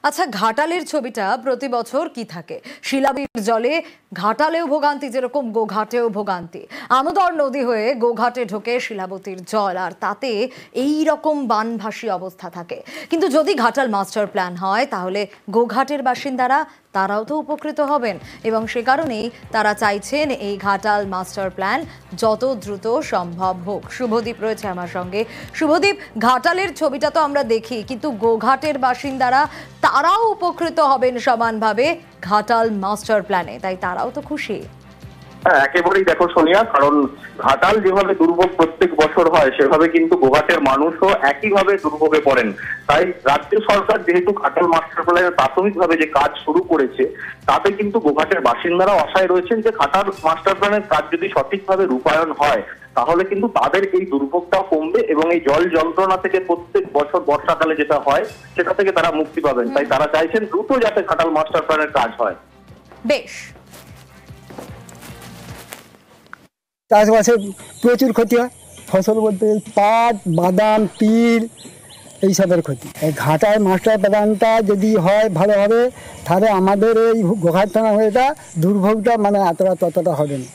আচ্ছা, ঘাটালের ছবিটা প্রতি বছর কি থাকে? শিলাবীর জলে ঘাটালেও ভোগান্তি, যেরকম গোঘাটেও ভোগান্তি। আমোদর নদী হয়ে গোঘাটে ঢোকে শিলাবতীর জল, আর তাতে এই রকম বানভাসী অবস্থা থাকে। কিন্তু যদি ঘাটাল মাস্টার প্ল্যান হয়, তাহলে গোঘাটের বাসিন্দারা তারাও তো উপকৃত হবেন, এবং সে কারণেই তারা চাইছেন এই ঘাটাল মাস্টার প্ল্যান যত দ্রুত সম্ভব হোক। শুভদীপ রয়েছে আমার সঙ্গে। শুভদীপ, ঘাটালের ছবিটা তো আমরা দেখি, কিন্তু গোঘাটের বাসিন্দারা তারাও উপকৃত হবেন সমানভাবে ঘাটাল মাস্টার প্ল্যানে, তাই তারাও তো খুশি। হ্যাঁ, একেবারেই দেখো সোনিয়া, কারণ ঘাটাল যেভাবে দুর্ভোগ প্রত্যেক বছর হয়, সেভাবে কিন্তু গোঘাটের মানুষও একইভাবে দুর্ভোগে পড়েন। তাই রাজ্য সরকার যেহেতু ঘাটাল মাস্টার প্ল্যানের প্রাথমিকভাবে যে কাজ শুরু করেছে, তাতে কিন্তু গোঘাটের বাসিন্দারা আশায় রয়েছেন যে ঘাটাল মাস্টার প্ল্যানের কাজ যদি সঠিকভাবে রূপায়ণ হয়, তাহলে কিন্তু তাদের এই দুর্ভোগটাও কমবে এবং এই জল যন্ত্রণা থেকে প্রত্যেক বছর বর্ষাকালে যেটা হয়, সেটা থেকে তারা মুক্তি পাবেন। তাই তারা চাইছেন দ্রুত যাতে ঘাটাল মাস্টার প্ল্যানের কাজ হয়। বেশ। চাষবাসে প্রচুর ক্ষতি হয়। ফসল বলতে পাট, বাদাম, তিল এইসবের ক্ষতি। এই ঘাটাল মাস্টার প্ল্যানটা যদি হয় ভালোভাবে, তাহলে আমাদের এই গোঘাট থানা হয়েটা দুর্ভোগটা এতটা ততটা হবে না।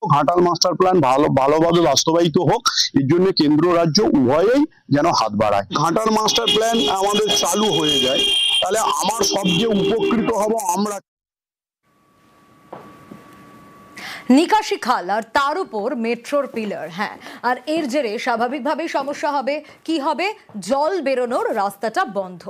ঘাটাল মাস্টার প্ল্যান ভালোভাবে বাস্তবায়িত হোক, এর জন্য কেন্দ্র রাজ্য উভয়েই যেন হাত বাড়ায়। ঘাটাল মাস্টার প্ল্যান আমাদের চালু হয়ে যায়, তাহলে আমার সবচেয়ে উপকৃত হব আমরা। নিকাশি খাল আর তার উপর মেট্রোর পিলার, হ্যাঁ, আর এর জেরে স্বাভাবিকভাবেই সমস্যা হবে। কি হবে? জল বেরোনোর রাস্তাটা বন্ধ।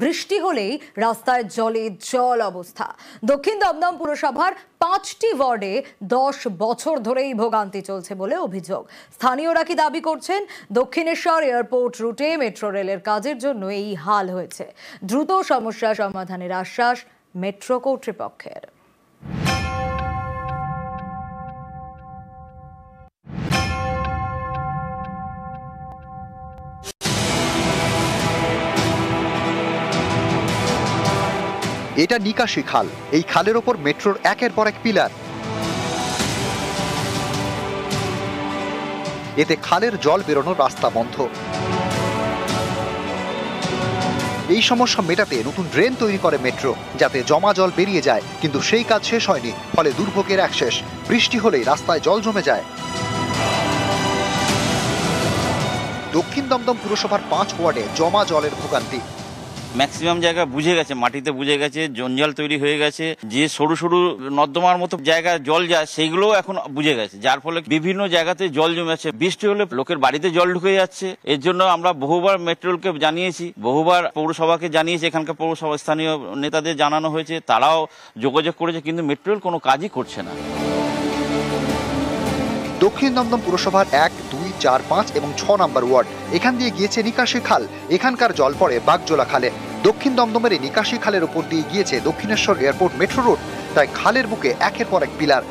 বৃষ্টি হলেই রাস্তায় জলে জল অবস্থা। দক্ষিণ দমদম পুরসভার 5টি ওয়ার্ডে 10 বছর ধরেই ভোগান্তি চলছে বলে অভিযোগ। স্থানীয়রা কি দাবি করছেন? দক্ষিণেশ্বর এয়ারপোর্ট রুটে মেট্রো রেলের কাজের জন্য এই হাল হয়েছে। দ্রুত সমস্যা সমাধানের আশ্বাস মেট্রো কর্তৃপক্ষের। এটা নিকাশি খাল। এই খালের ওপর মেট্রোর একের পর এক পিলার। এতে খালের জল বেরোনোর রাস্তা বন্ধ। এই সমস্যা মেটাতে নতুন ড্রেন তৈরি করে মেট্রো, যাতে জমা জল বেরিয়ে যায়, কিন্তু সেই কাজ শেষ হয়নি। ফলে দুর্ভোগের এক শেষ। বৃষ্টি হলেই রাস্তায় জল জমে যায়। দক্ষিণ দমদম পুরসভার 5 ওয়ার্ডে জমা জলের ভোগান্তি। ম্যাক্সিমাম জায়গা বুঝে গেছে, মাটিতে বুঝে গেছে, জঞ্জাল তৈরি হয়ে গেছে। যে সরু সরু নর্দমার মতো জায়গায় জল যায়, সেগুলোও এখন বুঝে গেছে, যার ফলে বিভিন্ন জায়গাতে জল জমে আছে। বৃষ্টি হলে লোকের বাড়িতে জল ঢুকে যাচ্ছে। এর জন্য আমরা বহুবার মেট্রোলকে জানিয়েছি, বহুবার পৌরসভাকে জানিয়েছি, এখানকার পৌরসভা স্থানীয় নেতাদের জানানো হয়েছে, তারাও যোগাযোগ করেছে, কিন্তু মেট্রোল কোনো কাজই করছে না। দক্ষিণ দমদম পুরসভার 1, 2, 4, 5 এবং 6 নম্বর ওয়ার্ড, এখান দিয়ে গিয়েছে নিকাশি খাল। এখানকার জল পড়ে বাগজোলা খালে। দক্ষিণ দমদমের এই নিকাশি খালের উপর দিয়ে গিয়েছে দক্ষিণেশ্বর এয়ারপোর্ট মেট্রো রুট। তাই খালের বুকে একের পর এক পিলার।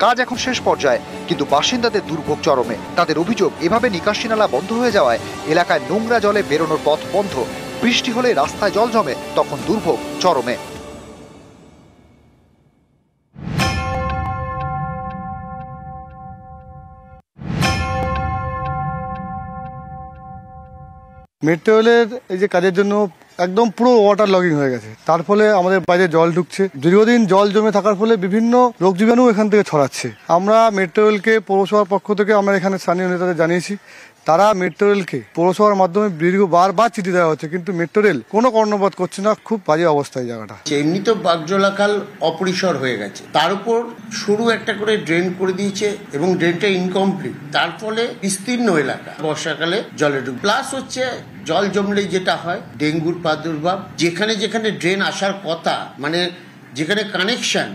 কাজ এখন শেষ পর্যায়ে, কিন্তু বাসিন্দাদের দুর্ভোগ চরমে। তাদের অভিযোগ, এভাবে নিকাশি নালা বন্ধ হয়ে যাওয়ায় এলাকায় নোংরা জলে বেরোনোর পথ বন্ধ। বৃষ্টি হলে রাস্তায় জল জমে, তখন দুর্ভোগ চরমে। মেট্রো রেলের এই যে কাজের জন্য একদম পুরো ওয়াটার লগিং হয়ে গেছে। তার ফলে আমাদের বাইরে জল ঢুকছে। দীর্ঘদিন জল জমে থাকার ফলে বিভিন্ন রোগ জীবাণু এখান থেকে ছড়াচ্ছে। আমরা মেট্রো রেলকে পৌরসভার পক্ষ থেকে আমরা এখানে স্থানীয় নেতাদের জানিয়েছি। তারা মেট্রো রেলকে পৌরসভার মাধ্যমে বারবার চিঠি দেওয়া হচ্ছে, কিন্তু মেট্রো রেল কোনো কর্ণপাত করছে না। খুব বাজে অবস্থায় জায়গাটা। এমনি তো বাগজোলা খাল অপরিসর হয়ে গেছে, তার উপর সরু একটা করে ড্রেন করে দিয়েছে এবং ড্রেনটা ইনকমপ্লিট। তার ফলে বিস্তীর্ণ এলাকা বর্ষাকালে জলে ঢুক। প্লাস হচ্ছে জল জমলেই যেটা হয় ডেঙ্গুর প্রাদুর্ভাব। যেখানে যেখানে ড্রেন আসার কথা, যেখানে কানেকশন,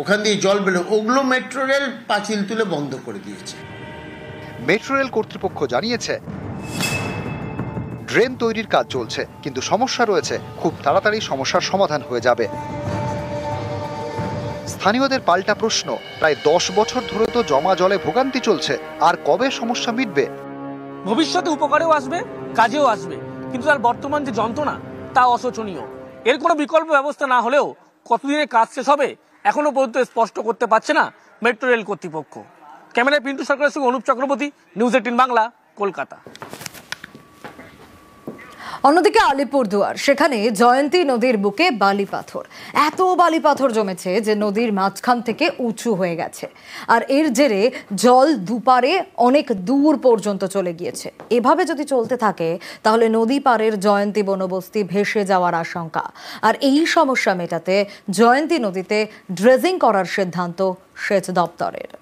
ওখান দিয়ে জল বেরো, ওগুলো মেট্রো রেল পাঁচিল তুলে বন্ধ করে দিয়েছে। মেট্রো রেল কর্তৃপক্ষ জানিয়েছে ড্রেন তৈরির কাজ চলছে, কিন্তু সমস্যা রয়েছে। খুব তাড়াতাড়ি সমস্যার সমাধান হয়ে যাবে। স্থানীয়দের পাল্টা প্রশ্ন, প্রায় 10 বছর ধরে তো জমা জলে ভোগান্তি চলছে, আর কবে সমস্যা মিটবে? ভবিষ্যতে উপকারেও আসবে, কাজেও আসবে, কিন্তু তার বর্তমান যে যন্ত্রণা তা অশোচনীয়। এর কোনো বিকল্প ব্যবস্থা না হলেও কতদিনে কাজ শেষ হবে এখনো পর্যন্ত স্পষ্ট করতে পারছে না মেট্রো রেল কর্তৃপক্ষ। ক্যামেরায় পিন্টু সরকারের সঙ্গে অনুপ চক্রবর্তী, নিউজ 18 বাংলা, কলকাতা। অন্যদিকে আলিপুরদুয়ার, সেখানে জয়ন্তী নদীর বুকে বালি পাথর, এত বালি পাথর জমেছে যে নদীর মাঝখান থেকে উঁচু হয়ে গেছে, আর এর জেরে জল দুপারে অনেক দূর পর্যন্ত চলে গিয়েছে। এভাবে যদি চলতে থাকে তাহলে নদী পাড়ের জয়ন্তী বনবস্তি ভেসে যাওয়ার আশঙ্কা। আর এই সমস্যা মেটাতে জয়ন্তী নদীতে ড্রেজিং করার সিদ্ধান্ত সেচ দপ্তরের।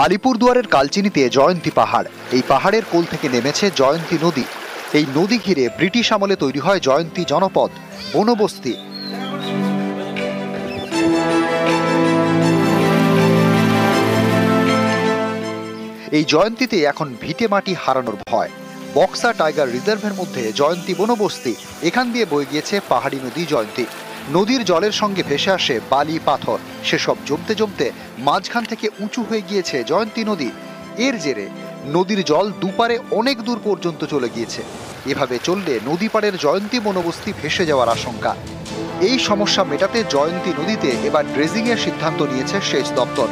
আলিপুরদুয়ারের কালচিনিতে জয়ন্তী পাহাড়, এই পাহাড়ের কোল থেকে নেমেছে জয়ন্তী নদী। এই নদী ঘিরে ব্রিটিশ আমলে তৈরি হয় জয়ন্তী জনপদ, বনবস্তি। এই জয়ন্তীতে এখন ভিটে মাটি হারানোর ভয়। বক্সা টাইগার রিজার্ভের মধ্যে জয়ন্তী বনবস্তি, এখান দিয়ে বয়ে গিয়েছে পাহাড়ি নদী জয়ন্তী। নদীর জলের সঙ্গে ভেসে আসে বালি পাথর, সেসব জমতে জমতে মাঝখান থেকে উঁচু হয়ে গিয়েছে জয়ন্তী নদী। এর জেরে নদীর জল দুপারে অনেক দূর পর্যন্ত চলে গিয়েছে। এভাবে চললে নদী পাড়ের জয়ন্তী বনবস্তি ভেসে যাওয়ার আশঙ্কা। এই সমস্যা মেটাতে জয়ন্তী নদীতে এবার ড্রেজিং এর সিদ্ধান্ত নিয়েছে সেচ দপ্তর।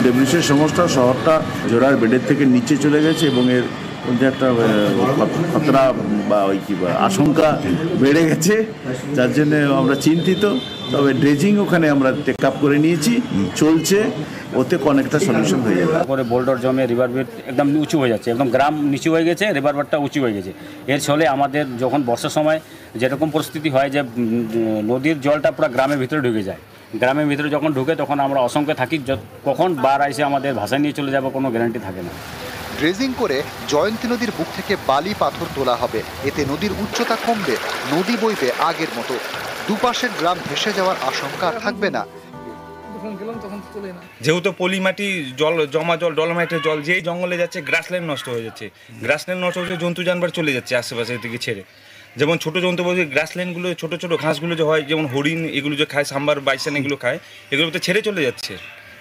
ডেভিসের সমস্যা, শহরটা জোড়ার বেডের থেকে নিচে চলে গেছে এবং এর মধ্যে একটা খতরা বা ওই কি আশঙ্কা বেড়ে গেছে, যার জন্য আমরা চিন্তিত। তবে ড্রেজিং ওখানে আমরা টেক আপ করে নিয়েছি, চলছে, ওতে অনেকটা সলিউশন হয়ে যাবে। তারপরে বোল্ডার জমে রিভার বেড একদম উঁচু হয়ে যাচ্ছে, একদম গ্রাম নিচু হয়ে গেছে, রিভার বেডটা উঁচু হয়ে গেছে। এর ফলে আমাদের যখন বর্ষার সময় যেরকম পরিস্থিতি হয় যে নদীর জলটা পুরো গ্রামের ভিতরে ঢুকে যায়, গ্রামের ভিতরে যখন ঢুকে তখন আমরা আশঙ্কা থাকি কখন বার এসে আমাদের ভাষা নিয়ে চলে যাবে, কোনো গ্যারান্টি থাকে না। ড্রেজিং করে জয়ন্তী নদীর বুক থেকে বালি পাথর তোলা হবে, এতে নদীর উচ্চতা কমবে, নদী বইবে আগের মতো, দুপাশের গ্রাম ভেসে যাওয়ার আশঙ্কা থাকবে না। যেহেতু পলি মাটি জল জমা জল ডলোমাইটের জল যেই জঙ্গলে যাচ্ছে গ্রাসল্যান্ড নষ্ট হয়ে যাচ্ছে, গ্রাসল্যান্ড নষ্ট হচ্ছে, জন্তু জানবার চলে যাচ্ছে আশেপাশে থেকে ছেড়ে। যেমন ছোটো জন্তু বলতে গ্রাসল্যান্ডগুলো ছোটো ছোটো ঘাসগুলো যে হয়, যেমন হরিণ এগুলো যে খায়, সাম্বার বাইসান এগুলো খায়, এগুলো তো ছেড়ে চলে যাচ্ছে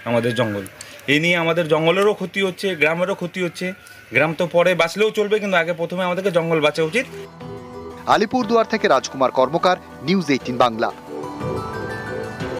আমাদের জঙ্গল। এই নিয়ে আমাদের জঙ্গলেরও ক্ষতি হচ্ছে, গ্রামেরও ক্ষতি হচ্ছে। গ্রাম তো পরে বাঁচলেও চলবে, কিন্তু আগে প্রথমে আমাদেরকে জঙ্গল বাঁচা উচিত। আলিপুরদুয়ার থেকে রাজকুমার কর্মকার, নিউজ 18 বাংলা।